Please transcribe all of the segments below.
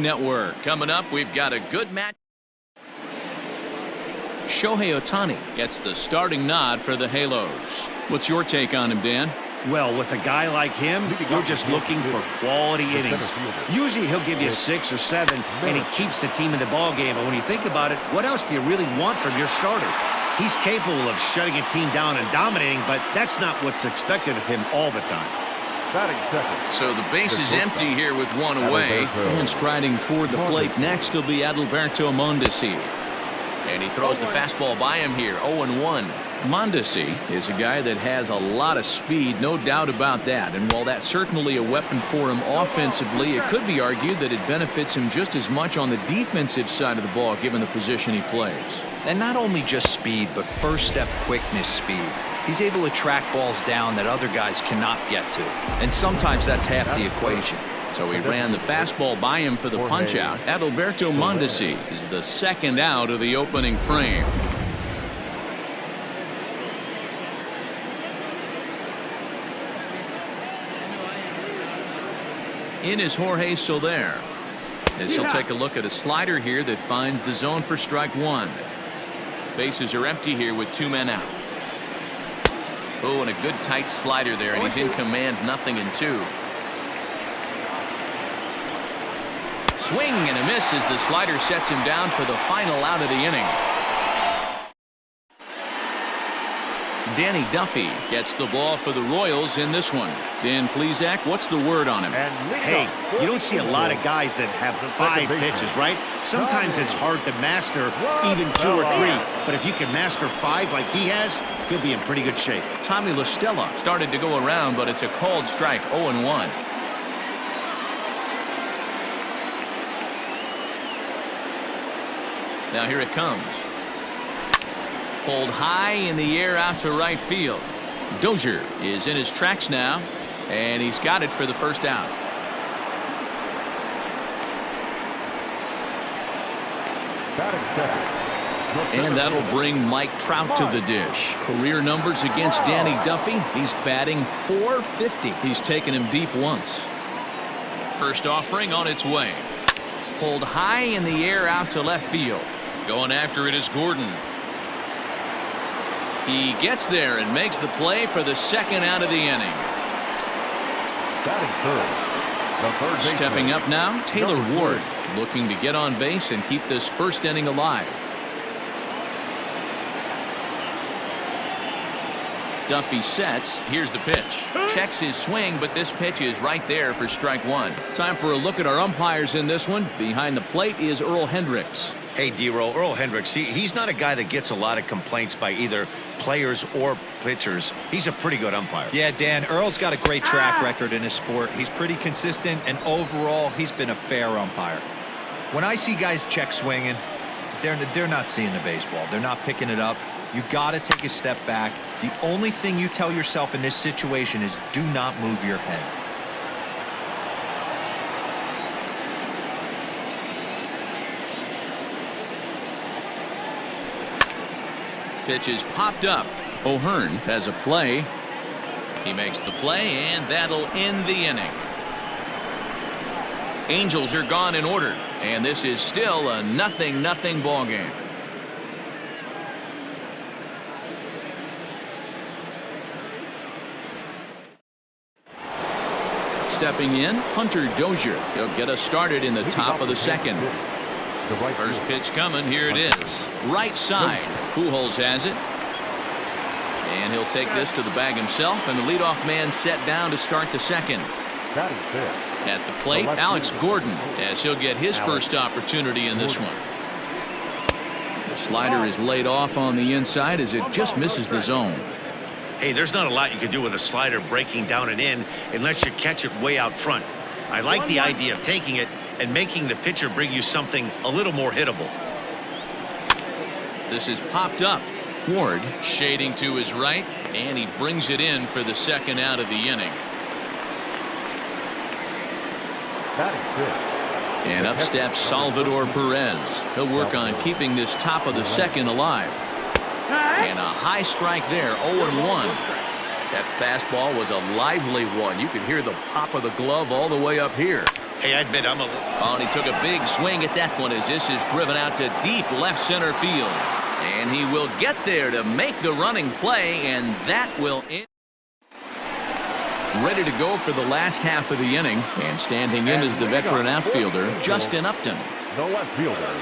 Network. Coming up, we've got a good match. Shohei Ohtani gets the starting nod for the Halos. What's your take on him, Dan? Well, with a guy like him, you're just looking for quality innings. Usually he'll give you 6 or 7, and he keeps the team in the ballgame. But when you think about it, what else do you really want from your starter? He's capable of shutting a team down and dominating, but that's not what's expected of him all the time. So the base is empty here with one away. And striding toward the plate next will be Adalberto Mondesi. And he throws the fastball by him here, 0-1. Mondesi is a guy that has a lot of speed, no doubt about that. And while that's certainly a weapon for him offensively, it could be argued that it benefits him just as much on the defensive side of the ball, given the position he plays. And not only just speed, but first step quickness speed. He's able to track balls down that other guys cannot get to. And sometimes that's half the equation. So he ran the fastball by him for the punch-out. Adalberto Mondesi is the second out of the opening frame. In is Jorge Soler. As he'll take a look at a slider here that finds the zone for strike one. Bases are empty here with 2 men out. Oh, and a good tight slider there, and he's in command, 0-2. Swing and a miss as the slider sets him down for the final out of the inning. Danny Duffy gets the ball for the Royals in this one. Dan Plesac, what's the word on him? Hey, you don't see a lot of guys that have 5 pitches, right? Sometimes it's hard to master even 2 or 3. But if you can master 5 like he has, he'll be in pretty good shape. Tommy La Stella started to go around, but it's a called strike, 0-1. Now here it comes. Pulled high in the air out to right field. Dozier is in his tracks now, and he's got it for the first out. And that'll bring Mike Trout to the dish. Career numbers against Danny Duffy. He's batting .450. He's taken him deep once. First offering on its way. Pulled high in the air out to left field. Going after it is Gordon. He gets there and makes the play for the second out of the inning. Stepping up now, Taylor Ward, looking to get on base and keep this first inning alive. Duffy sets. Here's the pitch. Checks his swing, but this pitch is right there for strike one. Time for a look at our umpires in this one. Behind the plate is Earl Hendricks. Hey, D-Roll, Earl Hendricks, he's not a guy that gets a lot of complaints by either players or pitchers. He's a pretty good umpire. Yeah, Dan, Earl's got a great track record in his sport. He's pretty consistent, and overall, he's been a fair umpire. When I see guys check swinging, they're not seeing the baseball. They're not picking it up. You got to take a step back. The only thing you tell yourself in this situation is do not move your head. Pitch is popped up. O'Hearn has a play. He makes the play, and that'll end the inning. Angels are gone in order, and this is still a 0-0 ball game. Stepping in, Hunter Dozier. He'll get us started in the top of the second. First pitch coming. Here it is. Right side. Pujols has it. And he'll take this to the bag himself, and the leadoff man set down to start the second. At the plate, Alex Gordon, as he'll get his first opportunity in this one. The slider is laid off on the inside as it just misses the zone. Hey, there's not a lot you can do with a slider breaking down and in unless you catch it way out front. I like the idea of taking it and making the pitcher bring you something a little more hittable. This is popped up. Ward shading to his right, and he brings it in for the second out of the inning. And up steps Salvador Perez. He'll work on keeping this top of the second alive. And a high strike there, 0-1. That fastball was a lively one. You could hear the pop of the glove all the way up here. Hey, I admit I'm a little... Oh, and he took a big swing at that one as this is driven out to deep left center field. And he will get there to make the running play, and that will end. Ready to go for the last half of the inning, and standing in is the veteran outfielder, Justin Upton. The left fielder,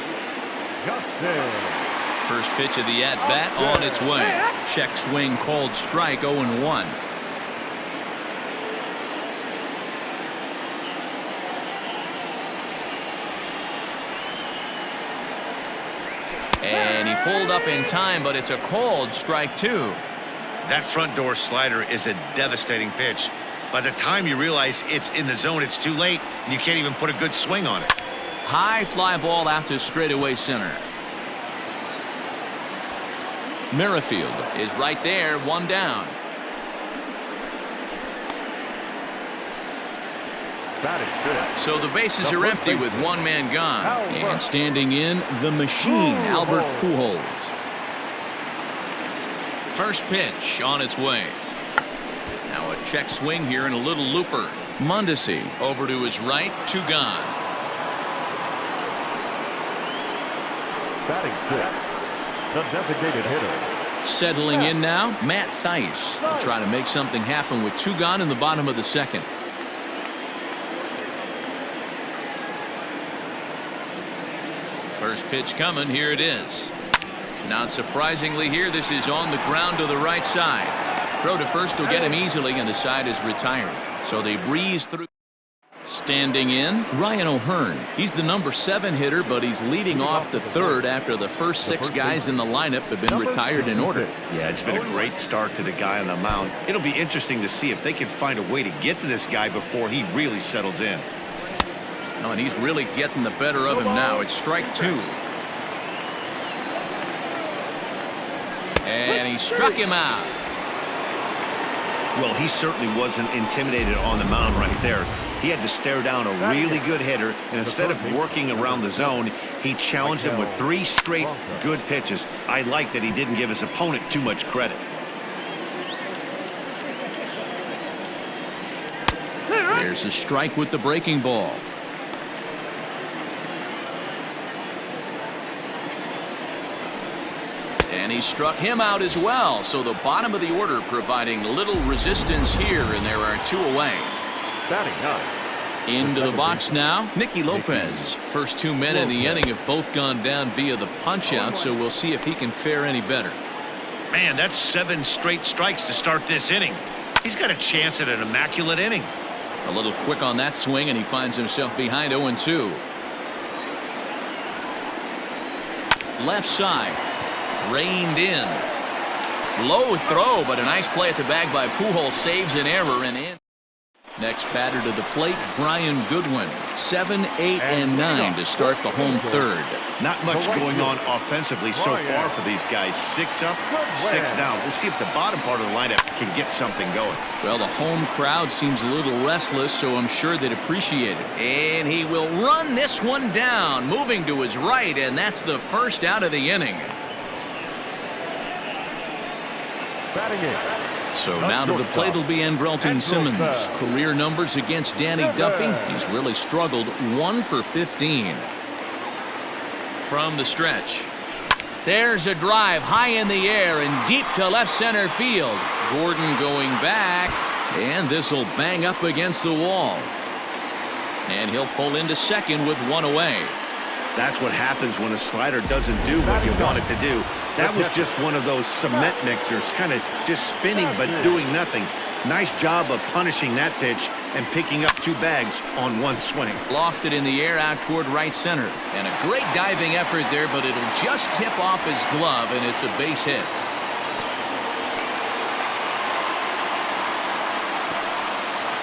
Justin. First pitch of the at-bat on its way. Check swing called strike, 0-1. And he pulled up in time, but it's a called strike 2. That front door slider is a devastating pitch. By the time you realize it's in the zone, it's too late, and you can't even put a good swing on it. High fly ball out to straightaway center. Merrifield is right there, 1 down. So the bases are empty with 1 man gone. And standing in, the machine, Albert Pujols. First pitch on its way. Now a check swing here and a little looper. Mondesi over to his right, 2 gone. Batting 6, the designated hitter. Settling in now, Matt Thaiss will try to make something happen with 2 gone in the bottom of the second. First pitch coming, here it is. Not surprisingly here, this is on the ground to the right side. Throw to first will get him easily, and the side is retired. So they breeze through. Standing in, Ryan O'Hearn. He's the number 7 hitter, but he's leading off the third after the first 6 guys in the lineup have been retired in order. Yeah, it's been a great start to the guy on the mound. It'll be interesting to see if they can find a way to get to this guy before he really settles in. Oh, and he's really getting the better of him now. It's strike 2. And he struck him out. Well, he certainly wasn't intimidated on the mound right there. He had to stare down a really good hitter, and instead of working around the zone, he challenged him with 3 straight good pitches. I like that he didn't give his opponent too much credit. There's a strike with the breaking ball. And he struck him out as well. So the bottom of the order providing little resistance here, and there are 2 away. Batting 9. Into the box now, Nicky Lopez. First 2 men in the inning have both gone down via the punch-out, so we'll see if he can fare any better. Man, that's 7 straight strikes to start this inning. He's got a chance at an immaculate inning. A little quick on that swing, and he finds himself behind 0-2. Left side. Reined in. Low throw, but a nice play at the bag by Pujols. Saves an error and in. Next batter to the plate, Brian Goodwin. 7, 8, and 9 to start the home third. Not much going on offensively so far for these guys. 6 up, 6 down. We'll see if the bottom part of the lineup can get something going. Well, the home crowd seems a little restless, so I'm sure they'd appreciate it. And he will run this one down, moving to his right, and that's the first out of the inning. Batting 8. So now to the plate will be Andrelton Simmons. Career numbers against Danny Duffy. He's really struggled. 1 for 15. From the stretch. There's a drive high in the air and deep to left center field. Gordon going back, and this will bang up against the wall. And he'll pull into second with 1 away. That's what happens when a slider doesn't do what you want it to do. That was just one of those cement mixers, kind of just spinning but doing nothing. Nice job of punishing that pitch and picking up 2 bags on 1 swing. Lofted in the air out toward right center. And a great diving effort there, but it'll just tip off his glove, and it's a base hit.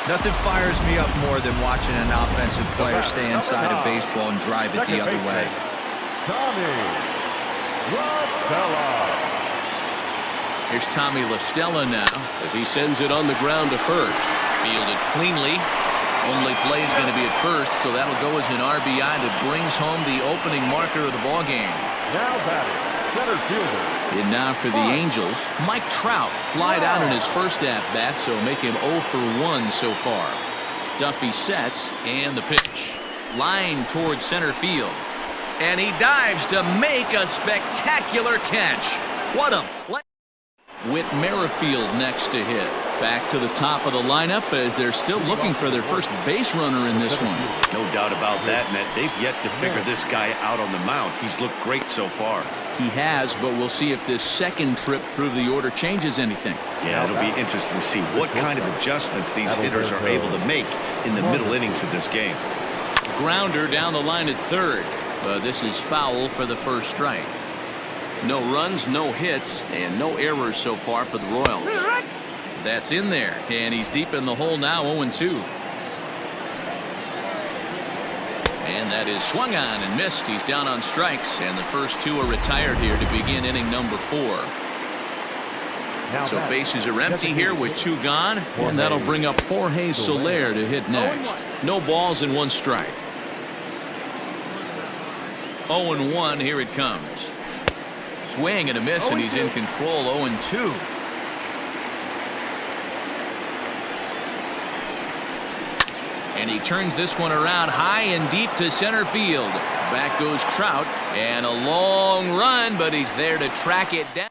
Nothing fires me up more than watching an offensive player stay inside of baseball and drive it the other way. Here's Tommy La Stella now as he sends it on the ground to first. Fielded cleanly. Only play is going to be at first, so that'll go as an RBI that brings home the opening marker of the ball game. Now batting, center fielder. And now for the Angels, Mike Trout flied out in his first at-bat, so make him 0 for 1 so far. Duffy sets, and the pitch. Line towards center field. And he dives to make a spectacular catch. What a play. With Merrifield next to hit. Back to the top of the lineup as they're still looking for their first base runner in this one. No doubt about that, Matt. They've yet to figure this guy out on the mound. He's looked great so far. He has, but we'll see if this second trip through the order changes anything. Yeah, it'll be interesting to see what kind of adjustments these hitters are able to make in the middle innings of this game. Grounder down the line at third. But this is foul for the first strike. No runs, no hits, and no errors so far for the Royals. That's in there, and he's deep in the hole now, 0-2. And that is swung on and missed. He's down on strikes, and the first two are retired here to begin inning number 4. So bases are empty here with 2 gone, and that'll bring up Jorge Soler to hit next. No balls and 1 strike. 0-1, here it comes. Swing and a miss, and he's in control, 0-2. And he turns this one around high and deep to center field. Back goes Trout, and a long run, but he's there to track it down.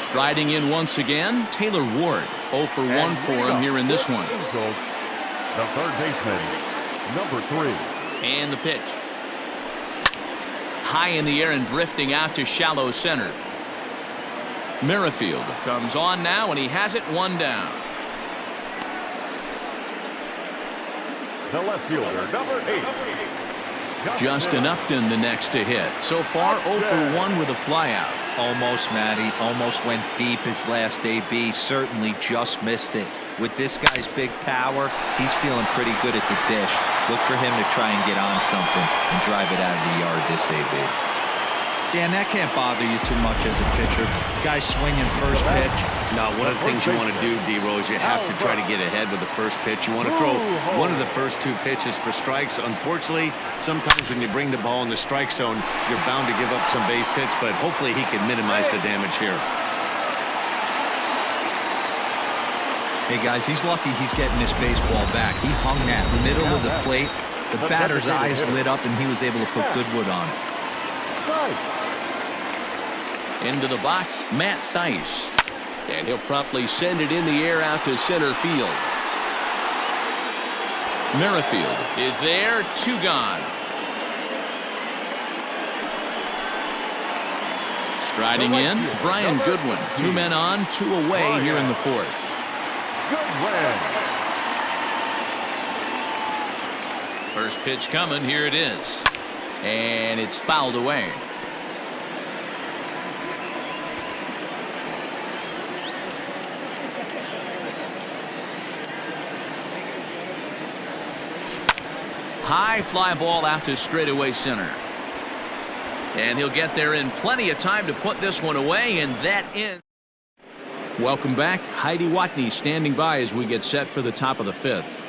Striding in once again, Taylor Ward. 0 for 1 for him here in this one. The third baseman, number 3. And the pitch. High in the air and drifting out to shallow center. Merrifield comes on now, and he has it 1 down. The left fielder, number 8. Justin Upton the next to hit. So far 0 for 1 with a flyout. Almost, Matty. Almost went deep his last AB. Certainly just missed it. With this guy's big power, he's feeling pretty good at the dish. Look for him to try and get on something and drive it out of the yard this AB. Dan, that can't bother you too much as a pitcher. Guy swinging first pitch. Now, one of the things you want to do, D-Rose, you have to try to get ahead with the first pitch. You want to throw one of the first 2 pitches for strikes. Unfortunately, sometimes when you bring the ball in the strike zone, you're bound to give up some base hits, but hopefully he can minimize the damage here. Hey, guys, he's lucky he's getting this baseball back. He hung that middle of the plate. The batter's eyes lit up, and he was able to put good wood on it. Into the box, Matt Theis. And he'll promptly send it in the air out to center field. Merrifield is there, 2 gone. Striding in, Brian Goodwin. 2 men on, 2 away here in the 4th. First pitch coming, here it is. And it's fouled away. High fly ball out to straightaway center. And he'll get there in plenty of time to put this one away, and that ends. Welcome back. Heidi Watney standing by as we get set for the top of the 5th.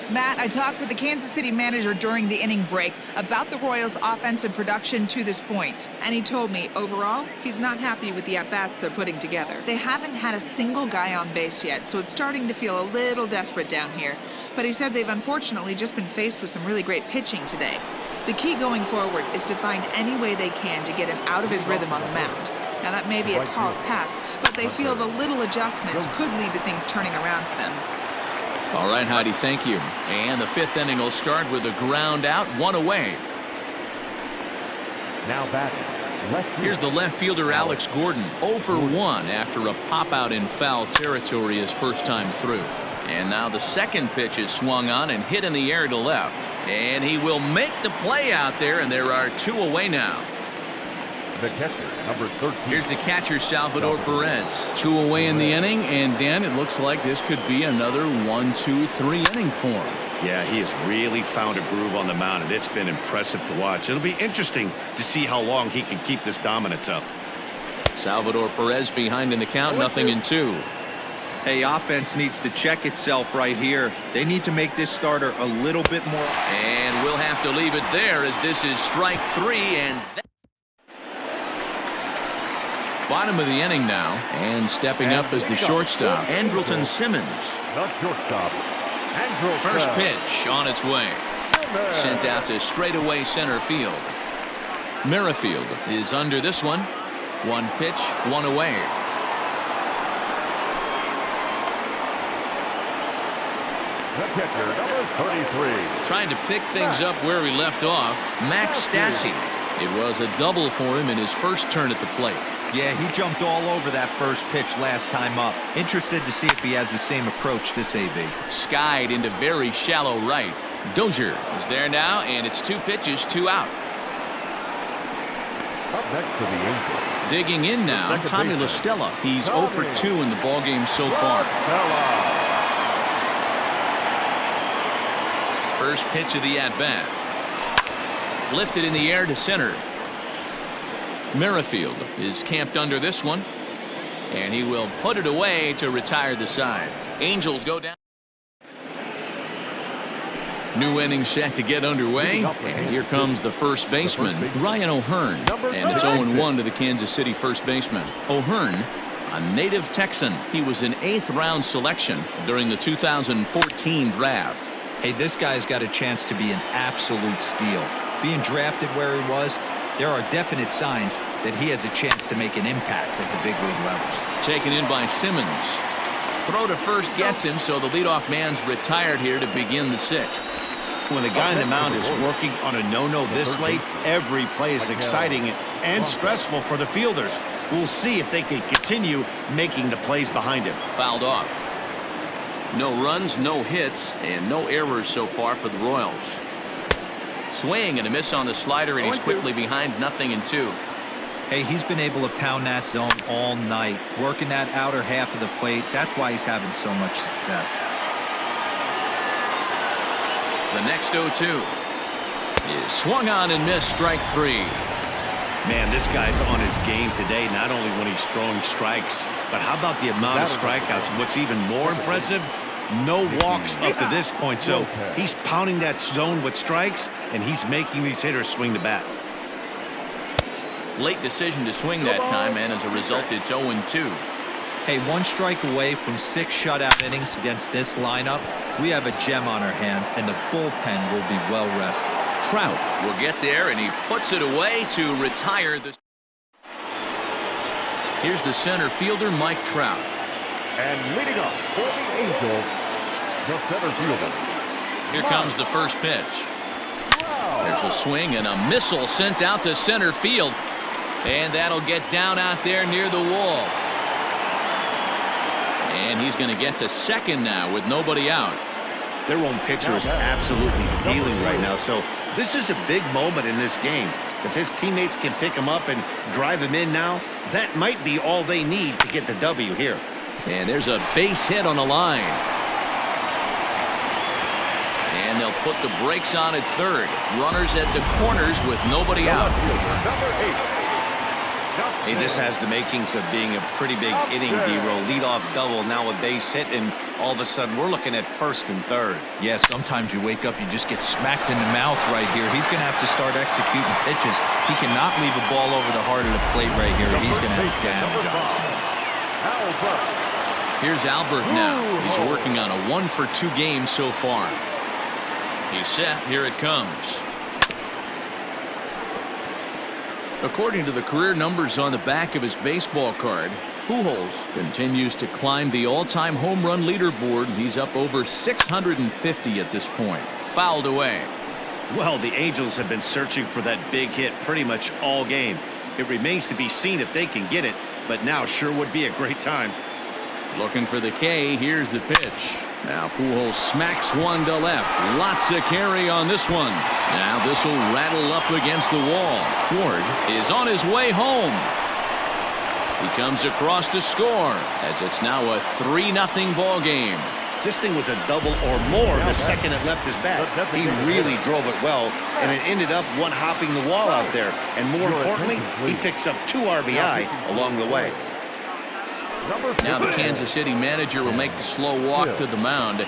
Matt, I talked with the Kansas City manager during the inning break about the Royals' offensive production to this point. And he told me, overall, he's not happy with the at-bats they're putting together. They haven't had a single guy on base yet, so it's starting to feel a little desperate down here. But he said they've unfortunately just been faced with some really great pitching today. The key going forward is to find any way they can to get him out of his rhythm on the mound. Now, that may be a tall task, but they feel the little adjustments could lead to things turning around for them. All right, Heidi, thank you. And the 5th inning will start with a ground out, 1 away. Now batting. Here's the left fielder, Alex Gordon, 0 for 1 after a pop-out in foul territory his first time through. And now the second pitch is swung on and hit in the air to left. And he will make the play out there, and there are 2 away now. The catcher, number 13. Here's the catcher, Salvador Perez. 2 away in the inning, and Dan, it looks like this could be another 1-2-3 inning for him. Yeah, he has really found a groove on the mound, and it's been impressive to watch. It'll be interesting to see how long he can keep this dominance up. Salvador Perez behind in the count, 0-2. Hey, offense needs to check itself right here. They need to make this starter a little bit more. And we'll have to leave it there as this is strike 3, and bottom of the inning now, and stepping up as the shortstop, Andrelton Simmons. The shortstop, First pitch on its way. Sent out to straightaway center field. Merrifield is under this one. One pitch, one away. The catcher, number 33. Trying to pick things up where he left off, Max Stassi. It was a double for him in his first turn at the plate. Yeah, he jumped all over that first pitch last time up. Interested to see if he has the same approach this AB. Skied into very shallow right. Dozier is there now, and it's 2 pitches, 2 out. Up next to the Angels. Digging in now, Tommy La Stella. He's 0 for 2 in the ballgame so far. First pitch of the at-bat. Lifted in the air to center. Merrifield is camped under this one, and he will put it away to retire the side. Angels go down. New inning set to get underway, and here comes the first baseman, Ryan O'Hearn, and it's 0-1 to the Kansas City first baseman. O'Hearn, a native Texan. He was an 8th-round selection during the 2014 draft. Hey, this guy's got a chance to be an absolute steal. Being drafted where he was, there are definite signs that he has a chance to make an impact at the big league level. Taken in by Simmons. Throw to first gets him, so the leadoff man's retired here to begin the 6th. When the guy in the mound is working on a no-no this late, every play is exciting and stressful for the fielders. We'll see if they can continue making the plays behind him. Fouled off. No runs, no hits, and no errors so far for the Royals. Swing and a miss on the slider, and he's quickly behind 0-2. Hey, he's been able to pound that zone all night, working that outer half of the plate. That's why he's having so much success. The next 0-2 is swung on and missed, strike 3. Man, this guy's on his game today, not only when he's throwing strikes, but how about the amount of strikeouts? And what's even more impressive, no walks up to this point. So he's pounding that zone with strikes, and he's making these hitters swing the bat. Late decision to swing that time, and as a result, it's 0-2. Hey, 1 strike away from 6 shutout innings against this lineup. We have a gem on our hands, and the bullpen will be well rested. Trout will get there, and he puts it away to retire the. Here's the center fielder, Mike Trout. And leading up for the Angels, the center fielder. Here comes the first pitch. There's a swing and a missile sent out to center field, and that'll get down out there near the wall. And he's going to get to second now with nobody out. Their own pitcher is absolutely dealing right now, so this is a big moment in this game. If his teammates can pick him up and drive him in now, that might be all they need to get the W here. And there's a base hit on the line. And they'll put the brakes on at third. Runners at the corners with nobody out. Hey, this has the makings of being a pretty big inning, D-roll. Leadoff double, now a base hit, and all of a sudden we're looking at first and third. Yeah, sometimes you wake up, you just get smacked in the mouth right here. He's going to have to start executing pitches. He cannot leave a ball over the heart of the plate right here. He's going to have damage on his hands. Here's Albert now. He's working on a 1-for-2 game so far. He's set. Here it comes. According to the career numbers on the back of his baseball card, Pujols continues to climb the all-time home run leaderboard. He's up over 650 at this point. Fouled away. Well, the Angels have been searching for that big hit pretty much all game. It remains to be seen if they can get it, but now sure would be a great time. Looking for the K. Here's the pitch. Now Pujols smacks one to left. Lots of carry on this one. Now this will rattle up against the wall. Ward is on his way home. He comes across to score as it's now a 3-0 ball game. This thing was a double or more the second it left his bat. He really drove it well, and it ended up one-hopping the wall out there. And more importantly, he picks up 2 RBI along the way. Now the Kansas City manager will make the slow walk to the mound,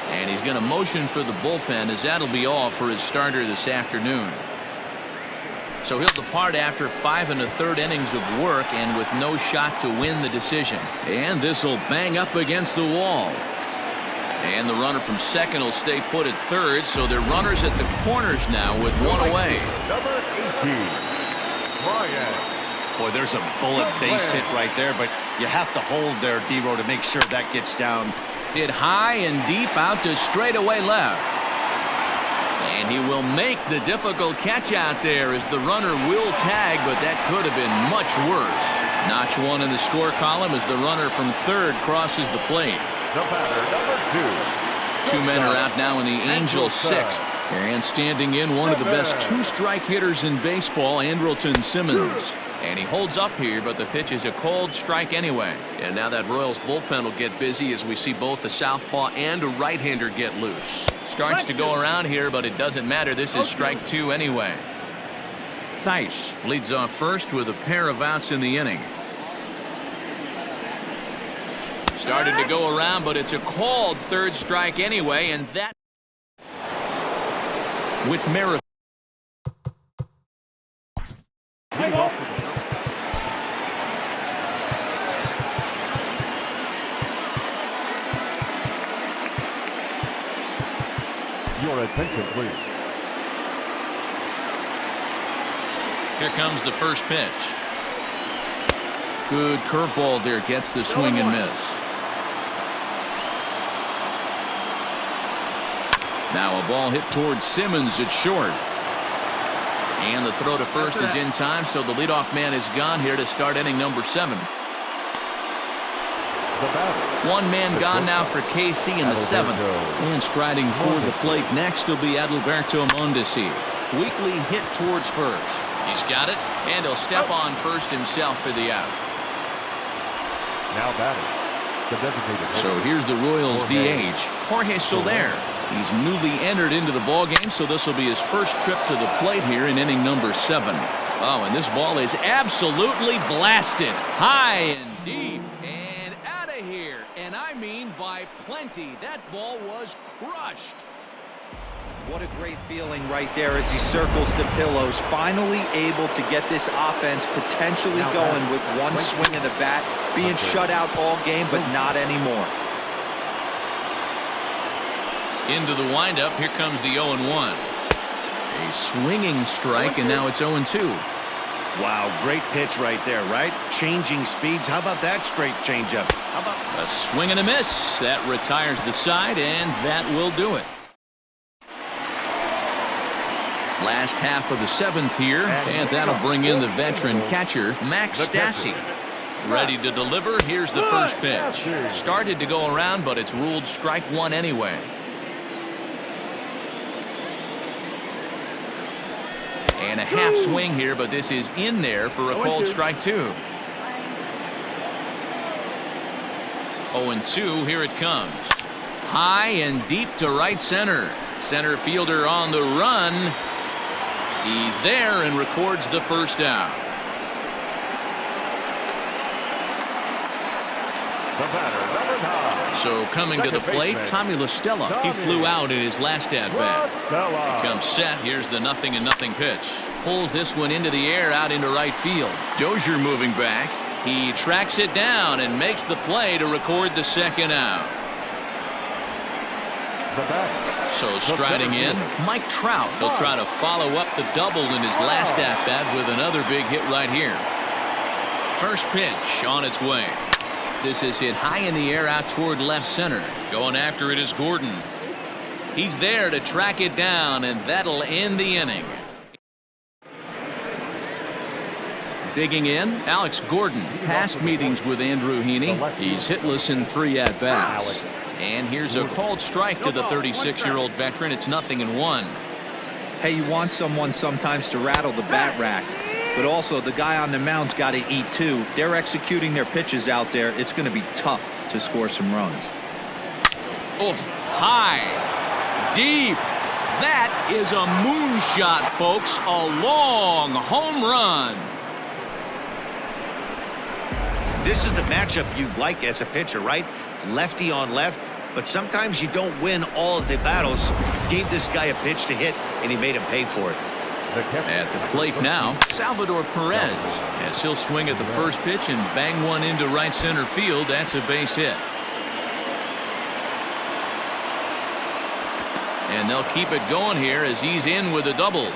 and he's going to motion for the bullpen, as that'll be all for his starter this afternoon. So he'll depart after 5 1/3 innings of work and with no shot to win the decision. And this will bang up against the wall. And the runner from second will stay put at third, so they're runners at the corners now with one away. Number 18, Brian. Boy, there's a bullet base hit right there, but you have to hold there, D-Row, to make sure that gets down. Hit high and deep out to straightaway left. And he will make the difficult catch out there as the runner will tag, but that could have been much worse. Notch one in the score column as the runner from third crosses the plate. The batter, number 2. Two men are out now in the Angels' sixth. And standing in, one of the best two-strike hitters in baseball, Andrelton Simmons. And he holds up here, but the pitch is a cold strike anyway. And now that Royals bullpen will get busy as we see both the southpaw and a right-hander get loose. Starts to go around here, but it doesn't matter. This is strike two anyway. Theis leads off first with a pair of outs in the inning. Started to go around, but it's a called third strike anyway, and that with Merrifield. Your attention, please. Here comes the first pitch. Good curveball there, gets the swing and miss. Now a ball hit towards Simmons at short. And the throw to first is in time, so the leadoff man is gone here to start inning number 7. One man gone now for KC in the 7th. And striding toward the plate next will be Adalberto Mondesi. Weakly hit towards first. He's got it, and he'll step on first himself for the out. Now batting, the designated. So here's the Royals DH, Jorge Soler. He's newly entered into the ball game, so this will be his first trip to the plate here in inning number 7. Oh, and this ball is absolutely blasted. High and deep and out of here. And I mean by plenty. That ball was crushed. What a great feeling right there as he circles the pillows, finally able to get this offense potentially going with one swing of the bat, being shut out all game, but not anymore. Into the windup, here comes the 0-1. A swinging strike, and now it's 0-2. Wow, great pitch right there, right? Changing speeds. How about that straight changeup? How about a swing and a miss? That retires the side, and that will do it. Last half of the 7th here, and that'll bring in the veteran catcher, Max Stassi. Ready to deliver. Here's the first pitch. Started to go around, but it's ruled strike one anyway. And a half swing here, but this is in there for a called strike two. 0-2, here it comes. High and deep to right center. Center fielder on the run. He's there and records the first out. The batter, number 9. So coming to the plate, Tommy La Stella. He flew out in his last at-bat. He comes set. Here's the 0-0 pitch. Pulls this one into the air out into right field. Dozier moving back. He tracks it down and makes the play to record the second out. So striding in, Mike Trout. He'll try to follow up the double in his last at-bat with another big hit right here. First pitch on its way. This is hit high in the air out toward left center. Going after it is Gordon. He's there to track it down, and that'll end the inning. Digging in, Alex Gordon. Past meetings with Andrew Heaney. He's hitless in 3 at-bats. And here's a called strike to the 36-year-old veteran. It's 0-1. Hey, you want someone sometimes to rattle the bat rack, but also the guy on the mound's got to eat too. They're executing their pitches out there. It's going to be tough to score some runs. Oh, high, deep. That is a moonshot, folks. A long home run. This is the matchup you'd like as a pitcher, right? Lefty on left, but sometimes you don't win all of the battles. Gave this guy a pitch to hit, and he made him pay for it. At the plate now, Salvador Perez, as he'll swing at the first pitch and bang one into right center field. That's a base hit. And they'll keep it going here as he's in with a double.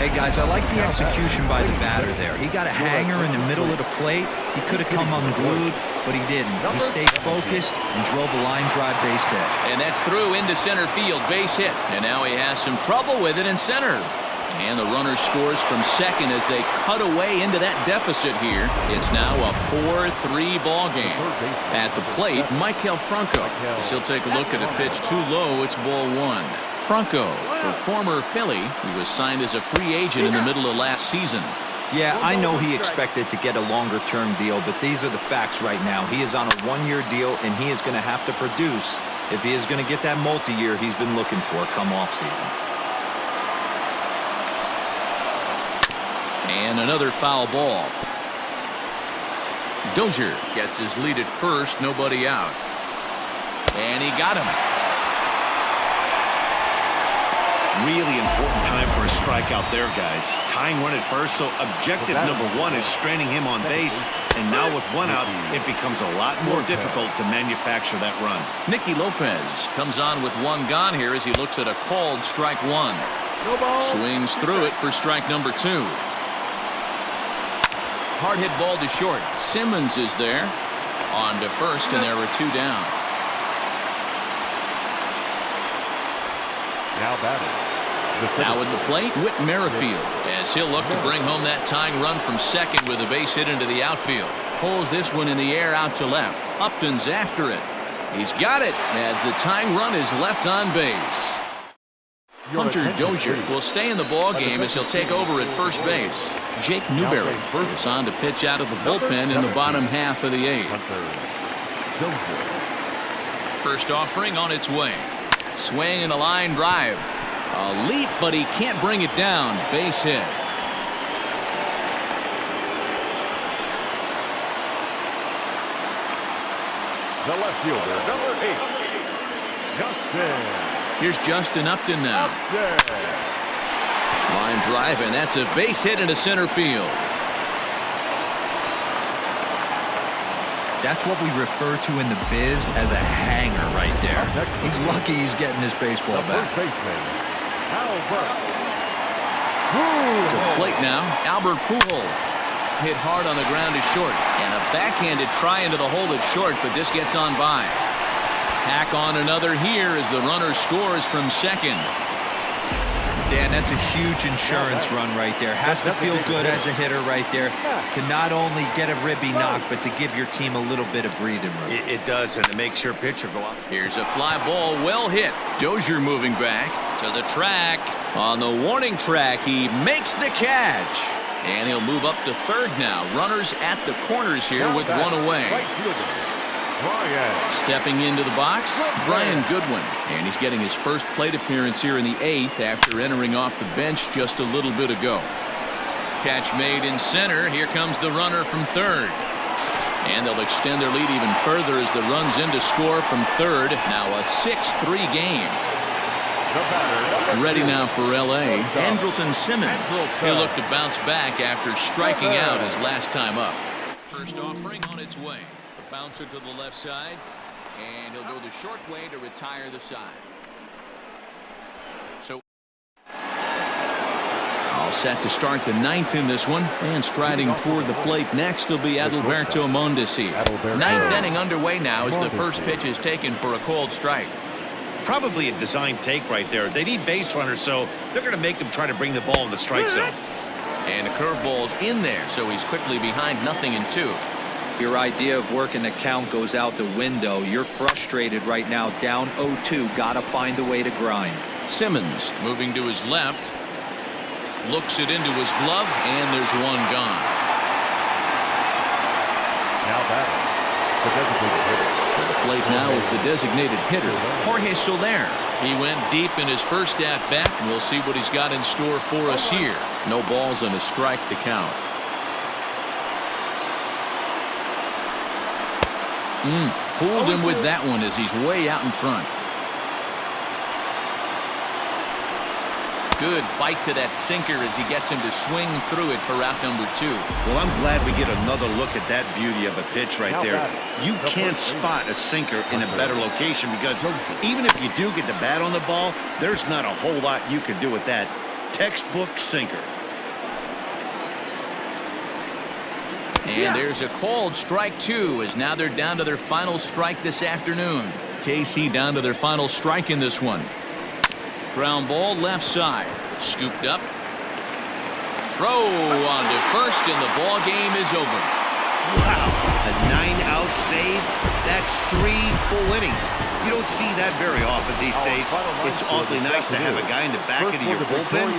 Hey, guys, I like the execution by the batter there. He got a hanger in the middle of the plate. He could have come unglued, but he didn't. He stayed focused and drove a line drive base hit. And that's through into center field, base hit. And now he has some trouble with it in center. And the runner scores from second as they cut away into that deficit here. It's now a 4-3 ball game. At the plate, Michael Franco. As he'll take a look at a pitch too low, it's ball one. Franco, a former Philly, he was signed as a free agent in the middle of last season. Yeah, I know he expected to get a longer-term deal, but these are the facts right now. He is on a one-year deal, and he is going to have to produce if he is going to get that multi-year he's been looking for come off-season. And another foul ball. Dozier gets his lead at first, nobody out. And he got him. Really important time for a strikeout there, guys. Tying run at first, so objective number one is straining him on base. And now with one out, it becomes a lot more difficult to manufacture that run. Nicky Lopez comes on with one gone here as he looks at a called strike one. Swings through it for strike number two. Hard hit ball to short. Simmons is there. On to first, and there were two down. Now batting. Now at the plate, Whit Merrifield, as he'll look to bring home that tying run from second with a base hit into the outfield. Pulls this one in the air out to left. Upton's after it. He's got it as the tying run is left on base. Hunter Dozier will stay in the ball game as he'll take over at first base. Jake Newberry is on to pitch out of the bullpen in the bottom half of the eighth. First offering on its way. Swing and a line drive. A leap, but he can't bring it down. Base hit. The left fielder, number 8, Justin. Here's Justin Upton now. Line drive, and that's a base hit into center field. That's what we refer to in the biz as a hanger right there. He's lucky he's getting his baseball back. To the plate now, Albert Pujols. Hit hard on the ground to short. And a backhanded try into the hole at short, but this gets on by. Tack on another here as the runner scores from second. Dan, that's a huge insurance run right there. Has to feel good as a hitter right there to not only get a ribby knock, but to give your team a little bit of breathing room. It does, and it makes your pitcher go out. Here's a fly ball, well hit. Dozier moving back to the track. On the warning track, he makes the catch. And he'll move up to third now. Runners at the corners here with one away. Stepping into the box, Brian Goodwin. And he's getting his first plate appearance here in the eighth after entering off the bench just a little bit ago. Catch made in center. Here comes the runner from third. And they'll extend their lead even further as the run's in to score from third. Now a 6-3 game. Ready now for L.A., Andrelton Simmons. He'll look to bounce back after striking out his last time up. First offering on its way. The bouncer to the left side. And he'll go the short way to retire the side. So all set to start the ninth in this one. And striding toward the plate next will be Adalberto Mondesi. Ninth inning underway now as the first pitch is taken for a called strike. Probably a design take right there. They need base runners, so they're going to make him try to bring the ball in the strike zone. And the curveball's in there, so he's quickly behind 0-2. Your idea of working the count goes out the window. You're frustrated right now, down 0-2. Got to find a way to grind. Simmons moving to his left. Looks it into his glove, and there's one gone. Now batting. The designated hitter. To the plate now is the designated hitter, Jorge Soler. He went deep in his first at-bat, and we'll see what he's got in store for us here. No balls and a strike to count. Fooled him with that one as he's way out in front. Good bite to that sinker as he gets him to swing through it for out number 2. Well, I'm glad we get another look at that beauty of a pitch right there. You can't spot a sinker in a better location because even if you do get the bat on the ball, there's not a whole lot you can do with that. Textbook sinker. And there's a called strike 2 as now they're down to their final strike this afternoon. KC down to their final strike in this one. Ground ball left side. Scooped up. Throw on to first, and the ball game is over. Wow, a 9-out save? That's 3 full innings. You don't see that very often these days. It's awfully nice to have a guy in the back of your bullpen